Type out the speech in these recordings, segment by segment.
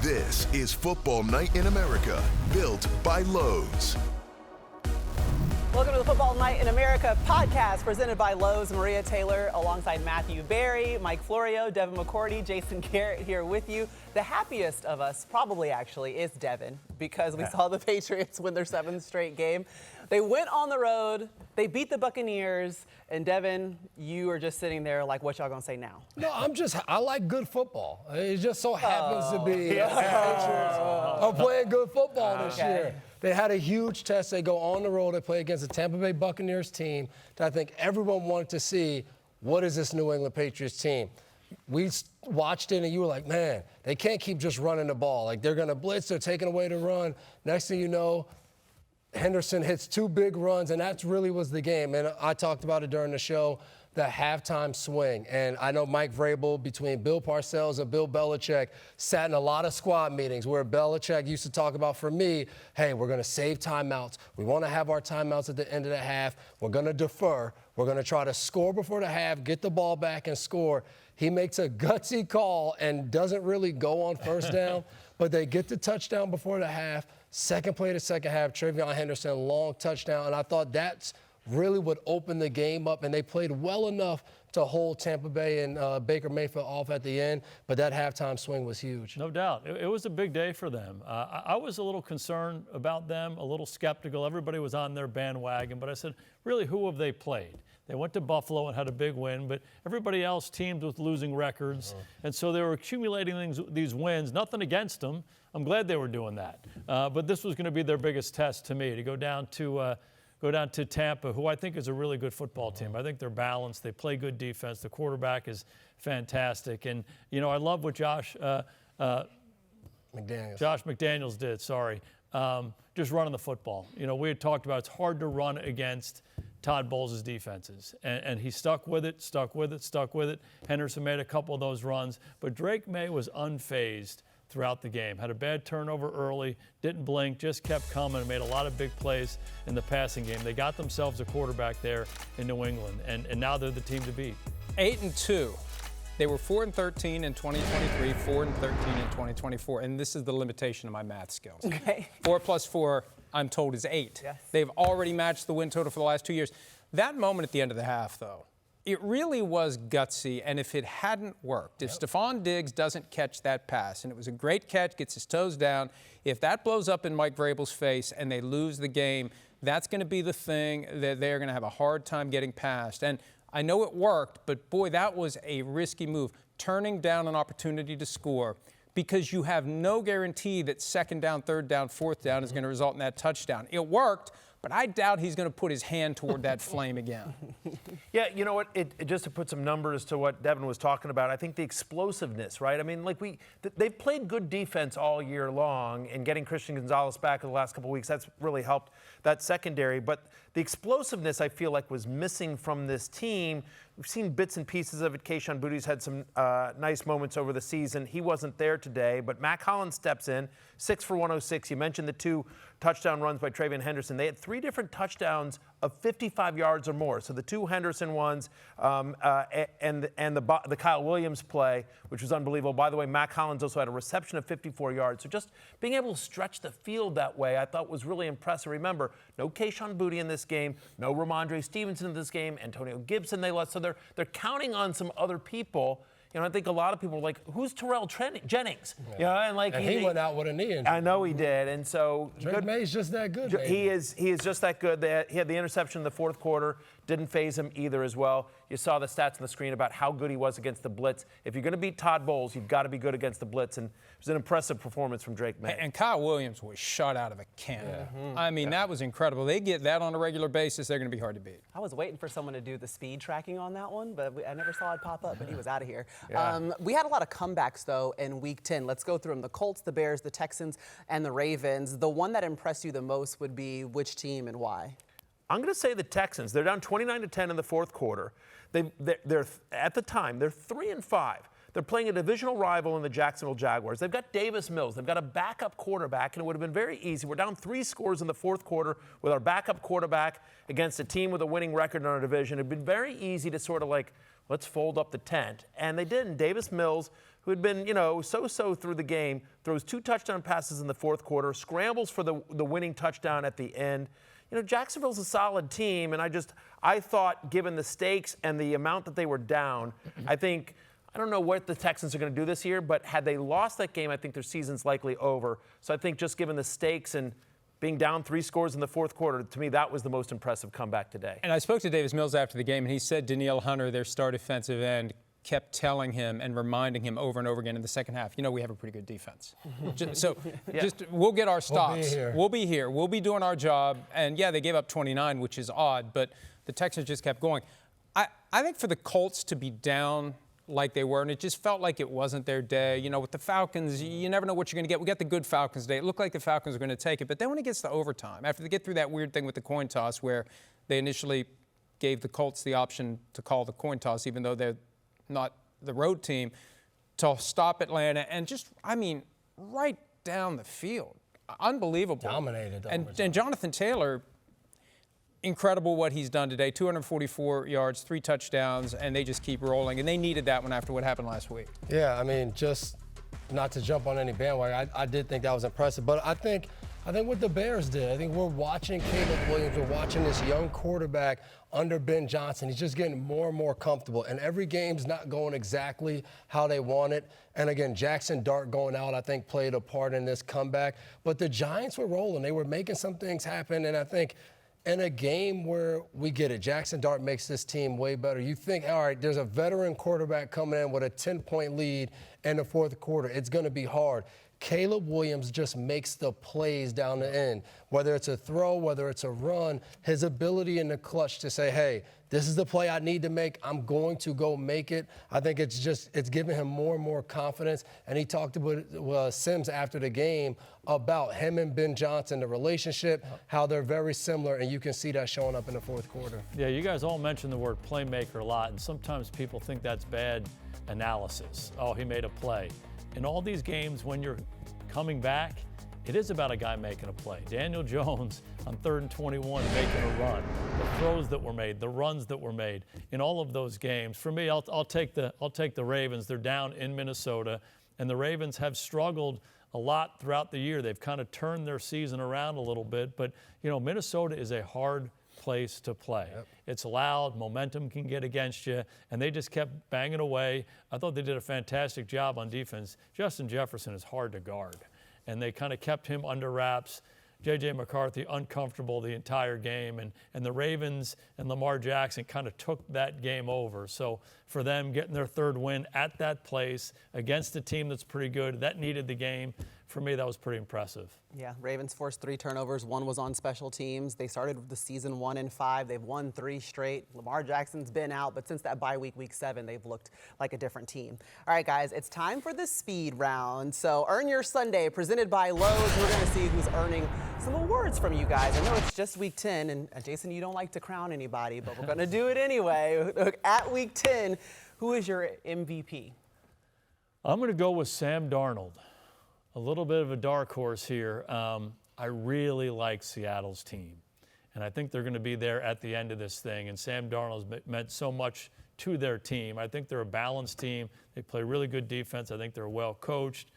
This is Football Night in America, built by Lowe's. Welcome to the Football Night in America podcast presented by Lowe's. Maria Taylor alongside Matthew Berry, Mike Florio, Devin McCourty, Jason Garrett here with you. The happiest of us probably actually is Devin because we saw the Patriots win their 7th straight game. They went on the road, they beat the Buccaneers, and Devin, you are just sitting there like, what y'all gonna say now? No, I like good football. It just so happens to be the Patriots are playing good football this year. They had a huge test. They go on the road. They play against the Tampa Bay Buccaneers team that I think everyone wanted to see. What is this New England Patriots team? We watched it, and you were like, man, they can't keep just running the ball. Like, they're going to blitz. They're taking away the run. Next thing you know, Henderson hits 2 big runs, and that really was the game. And I talked about it during the show, the halftime swing. And I know Mike Vrabel, between Bill Parcells and Bill Belichick, sat in a lot of squad meetings where Belichick used to talk about, for me, hey, we're going to save timeouts. We want to have our timeouts at the end of the half. We're going to defer. We're going to try to score before the half, get the ball back and score. He makes a gutsy call and doesn't really go on first down, but they get the touchdown before the half. Second play of the second half, Travion Henderson, long touchdown. And I thought that's really would open the game up, and they played well enough to hold Tampa Bay and Baker Mayfield off at the end, but that halftime swing was huge. No doubt. It was a big day for them. I was a little concerned about them, a little skeptical. Everybody was on their bandwagon, but I said, really, who have they played? They went to Buffalo and had a big win, but everybody else teamed with losing records, and so they were accumulating these wins. Nothing against them. I'm glad they were doing that. But this was going to be their biggest test to me, to go down to Tampa, who I think is a really good football team. I think they're balanced. They play good defense. The quarterback is fantastic. And, you know, I love what Josh McDaniels did, just running the football. You know, we had talked about it's hard to run against Todd Bowles' defenses. And he stuck with it. Henderson made a couple of those runs. But Drake May was unfazed throughout the game. Had a bad turnover early, didn't blink, just kept coming and made a lot of big plays in the passing game. They got themselves a quarterback there in New England, and now they're the team to beat. 8-2. They were 4-13 in 2023, 4-13 in 2024, and this is the limitation of my math skills. Okay. 4 plus 4, I'm told, is 8. Yes. They've already matched the win total for the last 2 years. That moment at the end of the half, though, it really was gutsy, and if it hadn't worked, if Stephon Diggs doesn't catch that pass, and it was a great catch, gets his toes down, if that blows up in Mike Vrabel's face and they lose the game, that's going to be the thing that they're going to have a hard time getting past. And I know it worked, but boy, that was a risky move, turning down an opportunity to score, because you have no guarantee that second down, third down, fourth down is going to result in that touchdown. It worked, but I doubt he's going to put his hand toward that flame again. Yeah, you know what? Just to put some numbers to what Devin was talking about, I think the explosiveness, right? I mean, like they've played good defense all year long, and getting Christian Gonzalez back in the last couple of weeks, that's really helped that secondary. But the explosiveness, I feel like, was missing from this team. We've seen bits and pieces of it. Kayshon Boutte's had some nice moments over the season. He wasn't there today, but Matt Collins steps in, 6 for 106. You mentioned the 2 touchdown runs by Travion Henderson. They had 3 different touchdowns of 55 yards or more. So the 2 Henderson ones and the Kyle Williams play, which was unbelievable. By the way, Matt Collins also had a reception of 54 yards. So just being able to stretch the field that way, I thought was really impressive. Remember, no Kayshon Boutte in this game, no Ramondre Stevenson in this game, Antonio Gibson they lost. So they're counting on some other people. You know, I think a lot of people are like, who's Terrell Jennings? Yeah. You know, and he went out with a knee injury. I know he did, and so Drake May's just that good. He is just that good. He had the interception in the fourth quarter. Didn't phase him either as well. You saw the stats on the screen about how good he was against the blitz. If you're going to beat Todd Bowles, you've got to be good against the blitz, and it was an impressive performance from Drake May. And Kyle Williams was shot out of a cannon. Yeah. I mean, that was incredible. They get that on a regular basis, they're going to be hard to beat. I was waiting for someone to do the speed tracking on that one, but I never saw it pop up, but he was out of here. Yeah. We had a lot of comebacks, though, in Week 10. Let's go through them. The Colts, the Bears, the Texans, and the Ravens. The one that impressed you the most would be which team and why? I'm going to say the Texans. They're down 29-10 in the fourth quarter. They're at the time, they're 3-5. They're playing a divisional rival in the Jacksonville Jaguars. They've got Davis Mills. They've got a backup quarterback, and it would have been very easy. We're down 3 scores in the fourth quarter with our backup quarterback against a team with a winning record in our division. It would have been very easy to sort of like, let's fold up the tent. And they didn't. Davis Mills, who had been, so-so through the game, throws 2 touchdown passes in the fourth quarter, scrambles for the winning touchdown at the end. Jacksonville's a solid team, and I thought, given the stakes and the amount that they were down, I don't know what the Texans are going to do this year, but had they lost that game, I think their season's likely over. So I think just given the stakes and being down 3 scores in the fourth quarter, to me, that was the most impressive comeback today. And I spoke to Davis Mills after the game, and he said Danielle Hunter, their star defensive end, kept telling him and reminding him over and over again in the second half, we have a pretty good defense. We'll get our stops. We'll be here. We'll be doing our job. And, yeah, they gave up 29, which is odd, but the Texans just kept going. I think for the Colts to be down like they were, and it just felt like it wasn't their day. With the Falcons, you never know what you're going to get. We got the good Falcons today. It looked like the Falcons were going to take it. But then when it gets to overtime, after they get through that weird thing with the coin toss where they initially gave the Colts the option to call the coin toss, even though they're not the road team, to stop Atlanta and right down the field. Unbelievable. Dominated. And Jonathan Taylor, incredible what he's done today. 244 yards, 3 touchdowns, and they just keep rolling. And they needed that one after what happened last week. Yeah, just not to jump on any bandwagon, I did think that was impressive. But I think what the Bears did, I think we're watching Caleb Williams, we're watching this young quarterback under Ben Johnson. He's just getting more and more comfortable. And every game's not going exactly how they want it. And again, Jackson Dart going out, I think, played a part in this comeback. But the Giants were rolling. They were making some things happen. And I think in a game where we get it, Jackson Dart makes this team way better. You think, all right, there's a veteran quarterback coming in with a 10-point lead in the fourth quarter. It's going to be hard. Caleb Williams just makes the plays down the end. Whether it's a throw, whether it's a run, his ability in the clutch to say, hey, this is the play I need to make. I'm going to go make it. I think it's giving him more and more confidence. And he talked with Sims after the game about him and Ben Johnson, the relationship, how they're very similar, and you can see that showing up in the fourth quarter. Yeah, you guys all mention the word playmaker a lot, and sometimes people think that's bad analysis. Oh, he made a play. In all these games, when you're coming back, it is about a guy making a play. Daniel Jones on 3rd and 21 making a run. The throws that were made, the runs that were made in all of those games. For me, I'll take the Ravens. They're down in Minnesota, and the Ravens have struggled a lot throughout the year. They've kind of turned their season around a little bit, but Minnesota is a hard place to play. Yep. It's loud, momentum can get against you, and they just kept banging away. I thought they did a fantastic job on defense. Justin Jefferson is hard to guard, and they kind of kept him under wraps. J.J. McCarthy uncomfortable the entire game, and the Ravens and Lamar Jackson kind of took that game over. So for them getting their 3rd win at that place against a team that's pretty good, that needed the game. For me, that was pretty impressive. Yeah, Ravens forced 3 turnovers. 1 was on special teams. They started the season 1-5. They've won 3 straight. Lamar Jackson's been out, but since that bye week, week 7, they've looked like a different team. All right, guys, it's time for the speed round. So Earn Your Sunday, presented by Lowe's. We're going to see who's earning some awards from you guys. I know it's just week 10, and Jason, you don't like to crown anybody, but we're going to do it anyway. At week 10, who is your MVP? I'm going to go with Sam Darnold. A little bit of a dark horse here. I really like Seattle's team, and I think they're going to be there at the end of this thing. And Sam Darnold's meant so much to their team. I think they're a balanced team. They play really good defense. I think they're well coached.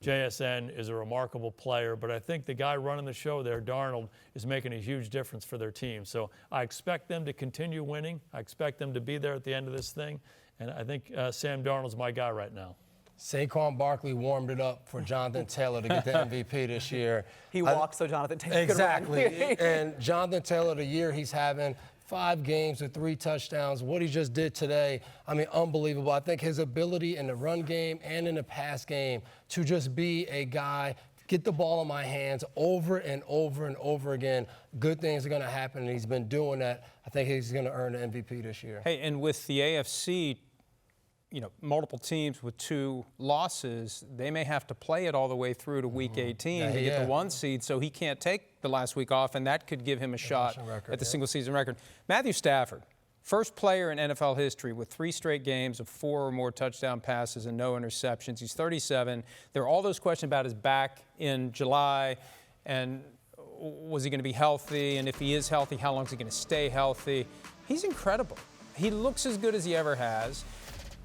JSN is a remarkable player, but I think the guy running the show there, Darnold, is making a huge difference for their team. So I expect them to continue winning. I expect them to be there at the end of this thing, and I think Sam Darnold's my guy right now. Saquon Barkley warmed it up for Jonathan Taylor to get the MVP this year. He walked so Jonathan Taylor exactly. could run. And Jonathan Taylor, the year he's having, 5 games with 3 touchdowns. What he just did today, unbelievable. I think his ability in the run game and in the pass game to just be a guy, get the ball in my hands over and over and over again, good things are going to happen, and he's been doing that. I think he's going to earn the MVP this year. Hey, and with the AFC, multiple teams with 2 losses, they may have to play it all the way through to week 18 to get the 1 seed, so he can't take the last week off, and that could give him a shot at the single-season record. Matthew Stafford, first player in NFL history with 3 straight games of 4 or more touchdown passes and no interceptions. He's 37. There are all those questions about his back in July, and was he going to be healthy, and if he is healthy, how long is he going to stay healthy? He's incredible. He looks as good as he ever has.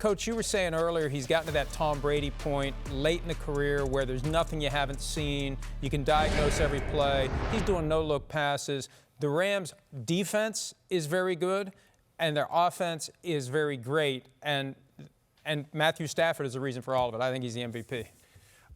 Coach, you were saying earlier he's gotten to that Tom Brady point late in the career where there's nothing you haven't seen. You can diagnose every play. He's doing no-look passes. The Rams' defense is very good, and their offense is very great. And Matthew Stafford is the reason for all of it. I think he's the MVP.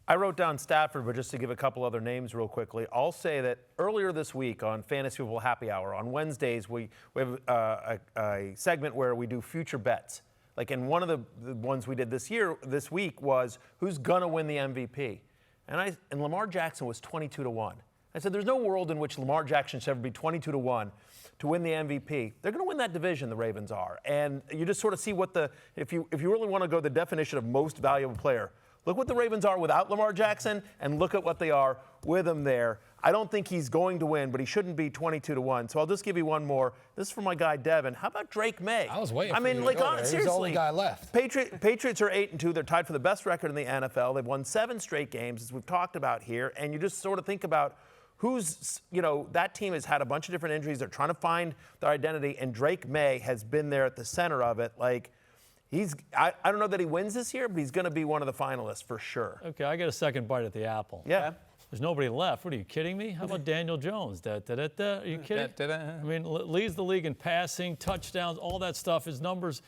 I wrote down Stafford, but just to give a couple other names real quickly, I'll say that earlier this week on Fantasy Football Happy Hour, on Wednesdays, we have a segment where we do future bets. Like, in one of the ones we did this week was who's gonna win the MVP, and Lamar Jackson was 22-1. I said there's no world in which Lamar Jackson should ever be 22-1 to win the MVP. They're gonna win that division, the Ravens are, and you just sort of see what if you really want to go the definition of most valuable player. Look what the Ravens are without Lamar Jackson, and look at what they are with him there. I don't think he's going to win, but he shouldn't be 22-1. So I'll just give you one more. This is from my guy Devin. How about Drake May? I was waiting. I mean, like, seriously, he's the only guy left. Patriots are 8-2. They're tied for the best record in the NFL. They've won 7 straight games, as we've talked about here. And you just sort of think about who's, that team has had a bunch of different injuries. They're trying to find their identity, and Drake May has been there at the center of it. Like, I don't know that he wins this year, but he's going to be one of the finalists for sure. Okay, I get a second bite at the apple. Yeah. There's nobody left. What, are you kidding me? How about Daniel Jones? Are you kidding? I mean, leads the league in passing, touchdowns, all that stuff. His numbers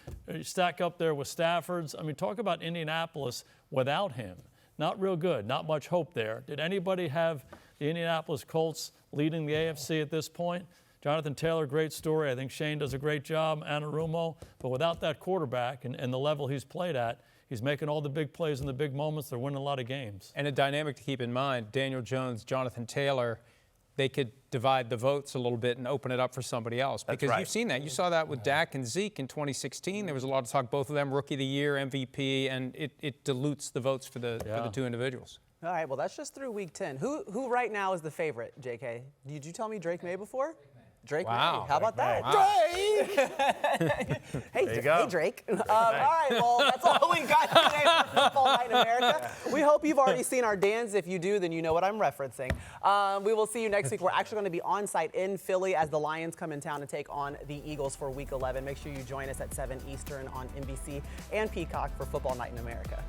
stack up there with Stafford's. I mean, talk about Indianapolis without him. Not real good. Not much hope there. Did anybody have the Indianapolis Colts leading the AFC at this point? Jonathan Taylor, great story. I think Shane does a great job, Anarumo. But without that quarterback and the level he's played at, he's making all the big plays in the big moments. They're winning a lot of games. And a dynamic to keep in mind, Daniel Jones, Jonathan Taylor, they could divide the votes a little bit and open it up for somebody else. Because you've seen that. You saw that with Dak and Zeke in 2016. There was a lot of talk, both of them, Rookie of the Year, MVP, and it dilutes the votes for the two individuals. All right, well, that's just through week 10. Who right now is the favorite, JK? Did you tell me Drake May before? Drake May. How about that? Wow. Drake! Hey, Drake. All All right, well, that's all we got today for Football Night in America. We hope you've already seen our Dans. If you do, then you know what I'm referencing. We will see you next week. We're actually going to be on site in Philly as the Lions come in town to take on the Eagles for Week 11. Make sure you join us at 7 Eastern on NBC and Peacock for Football Night in America.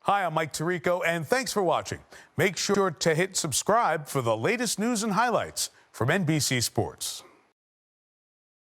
Hi, I'm Mike Tirico, and thanks for watching. Make sure to hit subscribe for the latest news and highlights from NBC Sports.